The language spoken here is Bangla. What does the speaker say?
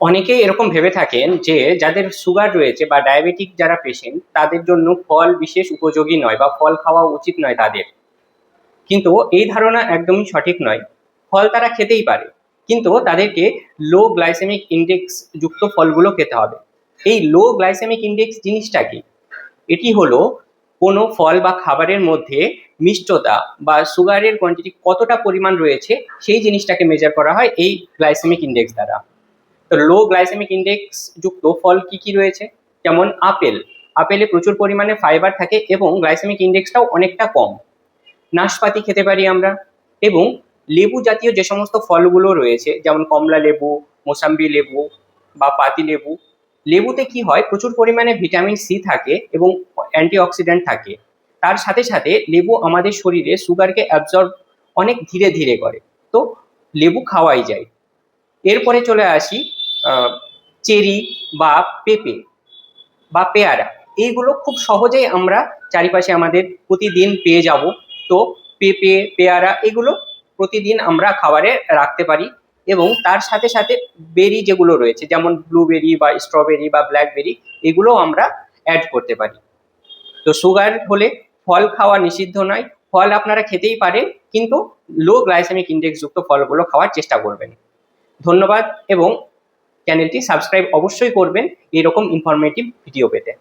অনেকেই এরকম ভেবে থাকেন যে যাদের সুগার রয়েছে বা ডায়াবেটিক যারা পেশেন্ট তাদের জন্য ফল বিশেষ উপযোগী নয় বা ফল খাওয়া উচিত নয় তাদের। কিন্তু এই ধারণা একদমই সঠিক নয়। ফল তারা খেতেই পারে, কিন্তু তাদেরকে লো গ্লাইসেমিক ইন্ডেক্স যুক্ত ফলগুলো খেতে হবে। এই লো গ্লাইসেমিক ইন্ডেক্স জিনিসটা কি? এটি হলো কোনো ফল বা খাবারের মধ্যে মিষ্টতা বা সুগারের কোয়ান্টিটি কতটা পরিমাণ রয়েছে সেই জিনিসটাকে মেজার করা হয় এই গ্লাইসেমিক ইন্ডেক্স দ্বারা। তো লো গ্লাইসেমিক ইন্ডেক্স যুক্ত ফল কি কি রয়েছে? যেমন আপেল। আপেলে প্রচুর পরিমাণে ফাইবার থাকে এবং গ্লাইসেমিক ইন্ডেক্সটাও অনেকটা কম। নাশপাতি খেতে পারি আমরা। এবং লেবু জাতীয় যে সমস্ত ফলগুলো রয়েছে যেমন কমলা লেবু, মোসাম্বি লেবু বা পাতি লেবু। লেবুতে কি হয়, প্রচুর পরিমাণে ভিটামিন সি থাকে এবং অ্যান্টিঅক্সিডেন্ট থাকে। তার সাথে সাথে লেবু আমাদের শরীরে সুগারকে অ্যাবজর্ব অনেক ধীরে ধীরে করে। তো লেবু খাওয়াই যায়। এরপরে চলে আসি চেরি বা পেঁপে বা পেয়ারা। এইগুলো খুব সহজেই আমরা চারিপাশে আমাদের প্রতিদিন পেয়ে যাব। তো পেঁপে, পেয়ারা এগুলো প্রতিদিন আমরা খাবারে রাখতে পারি। এবং তার সাথে সাথে বেরি যেগুলো রয়েছে যেমন ব্লুবেরি বা স্ট্রবেরি বা ব্ল্যাকবেরি, এগুলো আমরা অ্যাড করতে পারি। তো সুগার হলে ফল খাওয়া নিষিদ্ধ নয়, ফল আপনারা খেতেই পারেন, কিন্তু লো গ্লাইসেমিক ইন্ডেক্স যুক্ত ফলগুলো খাওয়ার চেষ্টা করবেন। ধন্যবাদ, এবং চ্যানেলটি সাবস্ক্রাইব অবশ্যই করবেন এরকম ইনফরমেটিভ ভিডিও পেতে।